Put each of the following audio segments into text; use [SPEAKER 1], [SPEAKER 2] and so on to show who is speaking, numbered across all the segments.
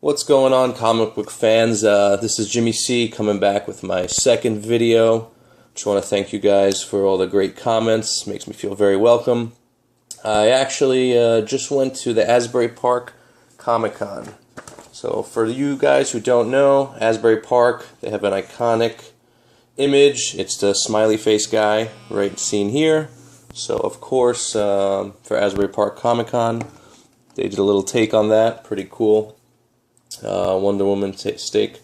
[SPEAKER 1] What's going on, comic book fans? This is Jimmy C coming back with my second video. Just want to thank you guys for all the great comments. Makes me feel very welcome. I actually just went to the Asbury Park Comic-Con. So for you guys who don't know, Asbury Park, they have an iconic image. It's the smiley face guy right seen here. So of course, for Asbury Park Comic-Con, they did a little take on that. Pretty cool. Wonder Woman stake.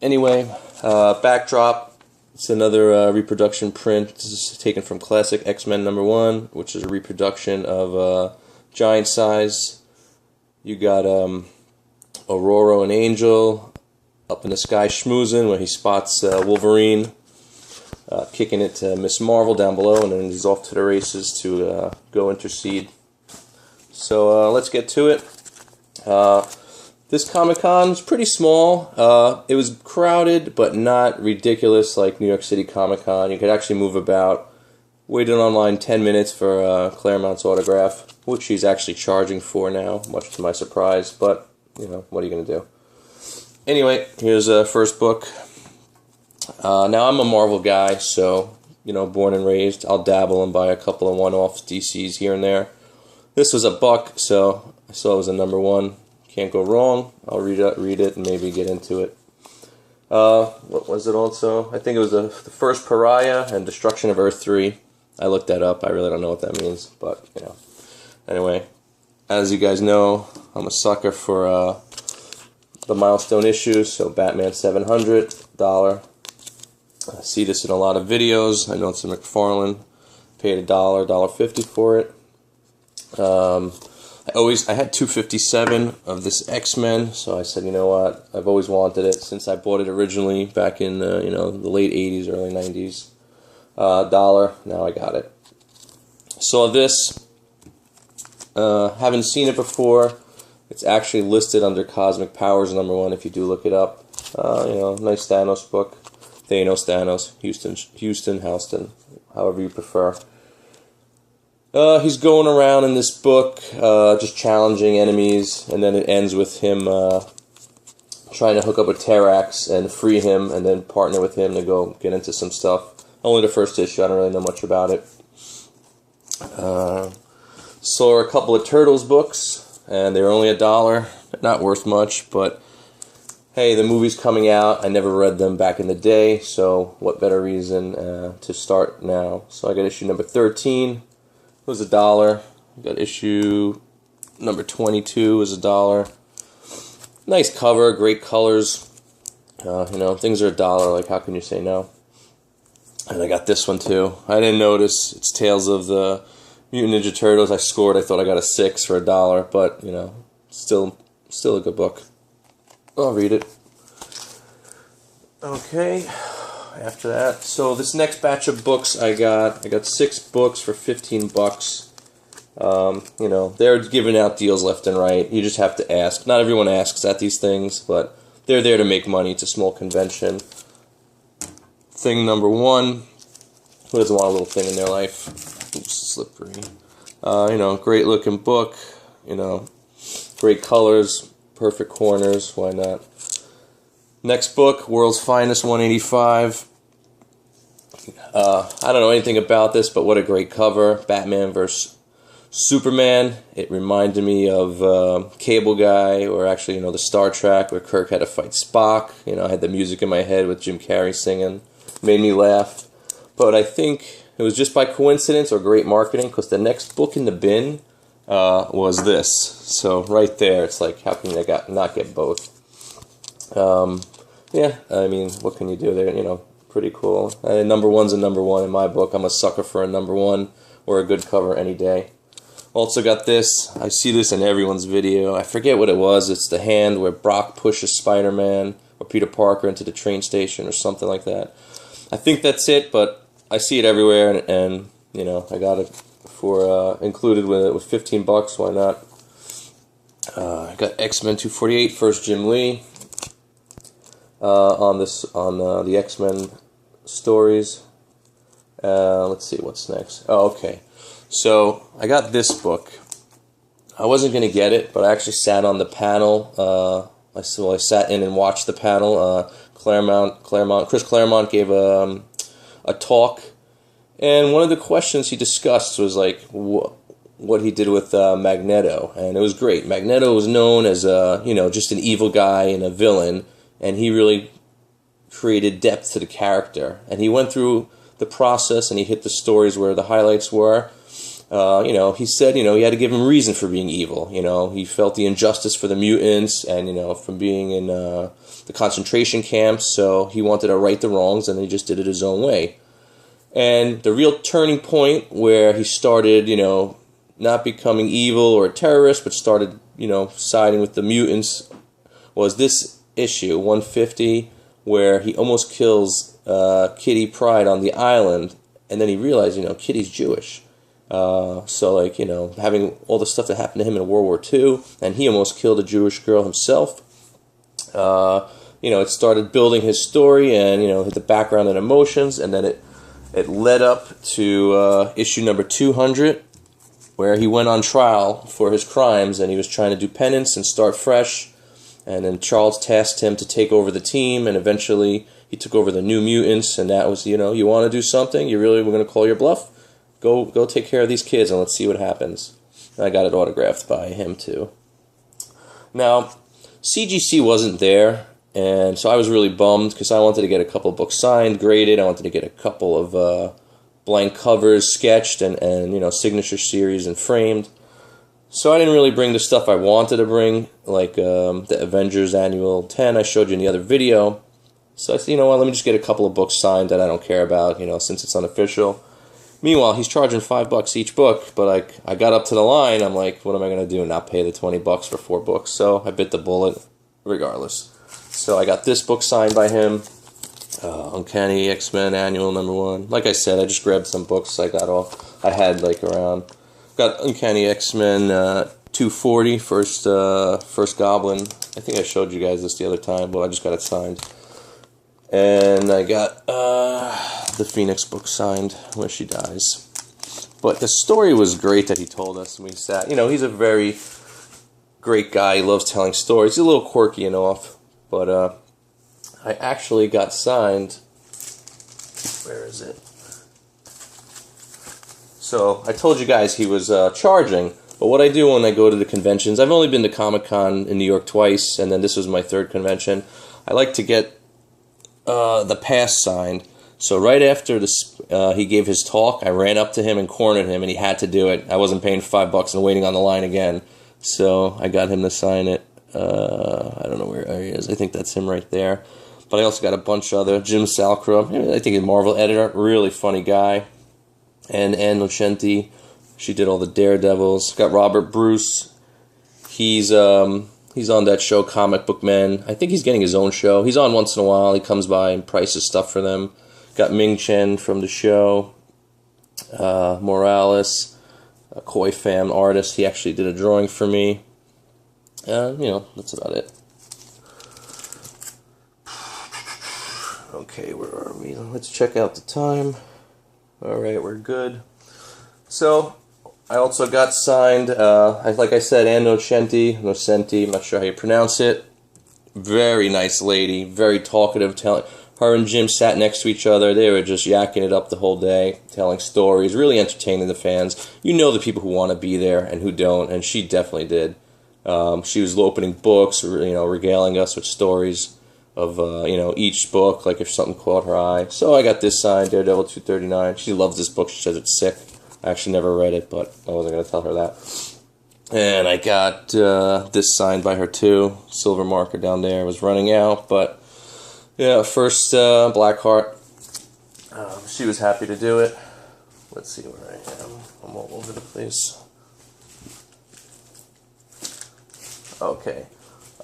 [SPEAKER 1] Anyway, backdrop. It's another reproduction print. This is taken from Classic X-Men #1, which is a reproduction of giant size. You got Aurora and Angel up in the sky schmoozing when he spots Wolverine, kicking it to Miss Marvel down below, and then he's off to the races to go intercede. So let's get to it. This Comic-Con is pretty small. It was crowded, but not ridiculous like New York City Comic-Con. You could actually move about. Waited online 10 minutes for Claremont's autograph, which she's actually charging for now, much to my surprise. But, you know, what are you going to do? Anyway, here's the first book. Now, I'm a Marvel guy, so, you know, born and raised. I'll dabble and buy a couple of one-off DCs here and there. This was $1, so I saw it was a #1. Can't go wrong. I'll read it, and maybe get into it. What was it also? I think it was the first Pariah and Destruction of Earth 3. I looked that up. I really don't know what that means, but, you know. Anyway, as you guys know, I'm a sucker for the milestone issues, so Batman 700, $1. I see this in a lot of videos. I know it's a McFarlane. Paid $1, $1.50 for it. I had 257 of this X-Men, so I said, you know what, I've always wanted it since I bought it originally back in the late 80s, early 90s. $1, now I got it. Saw this, haven't seen it before. It's actually listed under Cosmic Powers #1 if you do look it up. Nice Thanos book. Thanos, Houston, however you prefer. He's going around in this book, just challenging enemies, and then it ends with him trying to hook up with Terrax and free him, and then partner with him to go get into some stuff. Only the first issue, I don't really know much about it. Saw a couple of Turtles books, and they were only $1. Not worth much, but hey, the movie's coming out. I never read them back in the day, so what better reason to start now. So I got issue number 13. It was $1. Got issue number 22 was $1. Nice cover, great colors. Things are $1. Like, how can you say no? And I got this one too. I didn't notice. It's Tales of the Mutant Ninja Turtles. I scored. I thought I got a 6 for $1, but still a good book. I'll read it. Okay. After that, so this next batch of books I got 6 books for $15. They're giving out deals left and right. You just have to ask. Not everyone asks at these things, but they're there to make money. It's a small convention. Thing #1. Who doesn't want a little thing in their life? Oops, slippery. Great looking book. Great colors, perfect corners. Why not? Next book, World's Finest 185. I don't know anything about this, but what a great cover. Batman vs. Superman. It reminded me of Cable Guy, or actually, the Star Trek, where Kirk had to fight Spock. I had the music in my head with Jim Carrey singing. Made me laugh. But I think it was just by coincidence or great marketing, because the next book in the bin was this. So right there, it's like, how can you not get both? Yeah, I mean, what can you do there? Pretty cool. #1's a #1 in my book. I'm a sucker for a #1 or a good cover any day. Also got this. I see this in everyone's video. I forget what it was. It's the hand where Brock pushes Spider-Man or Peter Parker into the train station or something like that. I think that's it, but I see it everywhere, and I got it for included with $15. Why not? I got X-Men 248, first Jim Lee. On the X-Men stories. Let's see what's next. Oh, okay. So I got this book. I wasn't going to get it, but I actually sat on the panel. I sat in and watched the panel. Chris Claremont gave a talk, and one of the questions he discussed was like what he did with Magneto, and it was great. Magneto was known as just an evil guy and a villain, and he really created depth to the character. And he went through the process, and he hit the stories where the highlights were. He said, he had to give him reason for being evil. He felt the injustice for the mutants and, from being in the concentration camps, so he wanted to right the wrongs, and he just did it his own way. And the real turning point where he started, not becoming evil or a terrorist, but started, siding with the mutants, was this issue, 150, where he almost kills Kitty Pryde on the island, and then he realized, Kitty's Jewish. Having all the stuff that happened to him in World War II, and he almost killed a Jewish girl himself, it started building his story and, the background and emotions, and then it led up to issue number 200, where he went on trial for his crimes, and he was trying to do penance and start fresh, and then Charles tasked him to take over the team, and eventually he took over the New Mutants, and that was, you want to do something, you really were going to call your bluff? Go take care of these kids and let's see what happens. And I got it autographed by him too. Now, CGC wasn't there, and so I was really bummed because I wanted to get a couple of books signed, graded. I wanted to get a couple of blank covers sketched and signature series and framed. So I didn't really bring the stuff I wanted to bring, like the Avengers Annual 10 I showed you in the other video. So I said, let me just get a couple of books signed that I don't care about, since it's unofficial. Meanwhile, he's charging $5 each book, but I got up to the line. I'm like, what am I going to do? Not pay the $20 for 4 books? So I bit the bullet regardless. So I got this book signed by him, Uncanny X-Men Annual #1. Like I said, I just grabbed some books I had got Uncanny X-Men 240, first Goblin. I think I showed you guys this the other time, but I just got it signed. And I got the Phoenix book signed where she dies. But the story was great that he told us when we sat. He's a very great guy. He loves telling stories. He's a little quirky and off. But I actually got signed. Where is it? So I told you guys he was charging. But what I do when I go to the conventions, I've only been to Comic-Con in New York twice, and then this was my 3rd convention. I like to get the pass signed. So right after this, he gave his talk, I ran up to him and cornered him, and he had to do it. I wasn't paying $5 and waiting on the line again. So I got him to sign it. I don't know where he is. I think that's him right there. But I also got a bunch of other. Jim Salcra, I think he's a Marvel editor, really funny guy. And Shanthi Nocenti, she did all the Daredevils. Got Robert Bruce. He's on that show, Comic Book Men. I think he's getting his own show. He's on once in a while. He comes by and prices stuff for them. Got Ming Chen from the show. Morales. Khoi Pham, artist. He actually did a drawing for me. That's about it. Okay, where are we? Let's check out the time. Alright, we're good. So, I also got signed, like I said, Ann Nocenti, I'm not sure how you pronounce it. Very nice lady, very talkative. Her and Jim sat next to each other. They were just yakking it up the whole day, telling stories, really entertaining the fans. You know the people who want to be there and who don't, and she definitely did. She was opening books, regaling us with stories of, each book, like if something caught her eye. So I got this signed, Daredevil 239. She loves this book. She says it's sick. I actually never read it, but I wasn't going to tell her that. And I got this signed by her too. Silver marker down there was running out, but yeah, first Blackheart. She was happy to do it. Let's see where I am. I'm all over the place. Okay.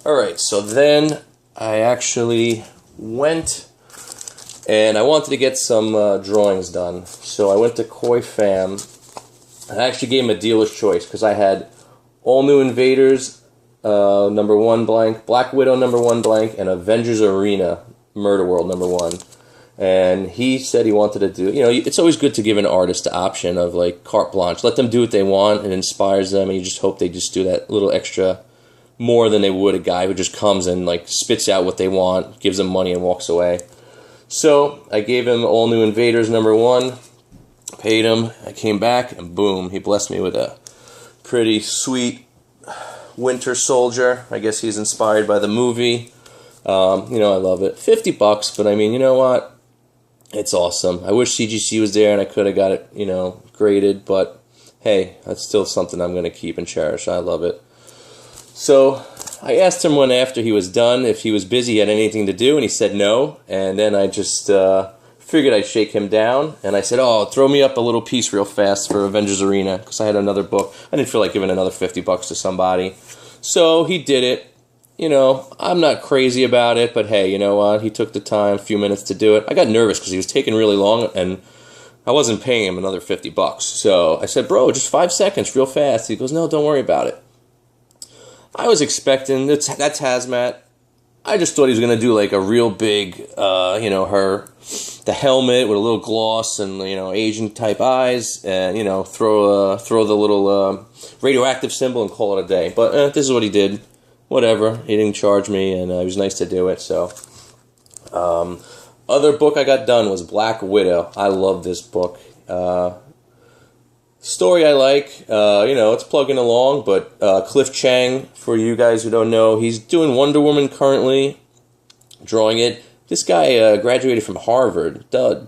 [SPEAKER 1] Alright, so then I actually went and I wanted to get some drawings done. So I went to Khoi Pham. I actually gave him a dealer's choice because I had All New Invaders #1 blank, Black Widow #1 blank, and Avengers Arena Murder World #1. And he said he wanted to do, you know, it's always good to give an artist the option of like carte blanche. Let them do what they want, and it inspires them, and you just hope they just do that little extra more than they would a guy who just comes and like spits out what they want, gives them money, and walks away. So I gave him All New Invaders #1, paid him, I came back, and boom, he blessed me with a pretty sweet Winter Soldier. I guess he's inspired by the movie. You know, I love it. $50, but I mean, you know what? It's awesome. I wish CGC was there and I could have got it, you know, graded, but hey, that's still something I'm going to keep and cherish. I love it. So I asked him when after he was done if he was busy, had anything to do, and he said no. And then I just figured I'd shake him down, and I said, oh, throw me up a little piece real fast for Avengers Arena, because I had another book. I didn't feel like giving another $50 to somebody. So he did it. You know, I'm not crazy about it, but hey, you know what? He took the time, a few minutes to do it. I got nervous because he was taking really long, and I wasn't paying him another $50. So I said, bro, just 5 seconds, real fast. He goes, no, don't worry about it. I was expecting, that's Hazmat. I just thought he was going to do like a real big, you know, the helmet with a little gloss and, you know, Asian type eyes, and, you know, throw the little radioactive symbol and call it a day. But this is what he did. Whatever, he didn't charge me, and it was nice to do it. So, other book I got done was Black Widow. I love this book. Story I like, you know, it's plugging along, but Cliff Chang, for you guys who don't know, he's doing Wonder Woman currently, drawing it. This guy graduated from Harvard, got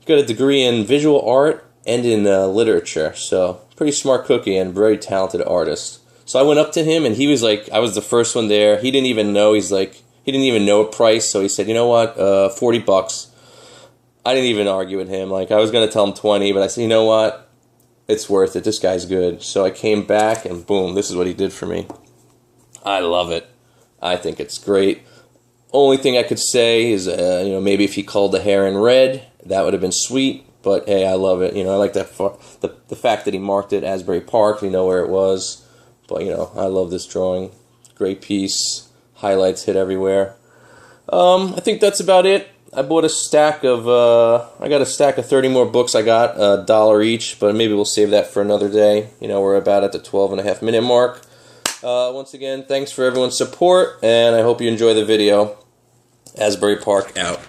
[SPEAKER 1] a degree in visual art and in literature, so pretty smart cookie and very talented artist. So I went up to him, and he was like, I was the first one there. He didn't even know. He didn't even know a price. So he said, you know what, $40. I didn't even argue with him. Like, I was gonna tell him 20, but I said, you know what, it's worth it. This guy's good. So I came back, and boom, this is what he did for me. I love it. I think it's great. Only thing I could say is, you know, maybe if he colored the hair in red, that would have been sweet. But hey, I love it. You know, I like that the fact that he marked it Asbury Park. We know where it was. But you know, I love this drawing. Great piece. Highlights hit everywhere. I think that's about it. I bought a stack of. I got a stack of 30 more books. I got $1 each, but maybe we'll save that for another day. You know, we're about at the 12.5-minute mark. Once again, thanks for everyone's support, and I hope you enjoy the video. Asbury Park out.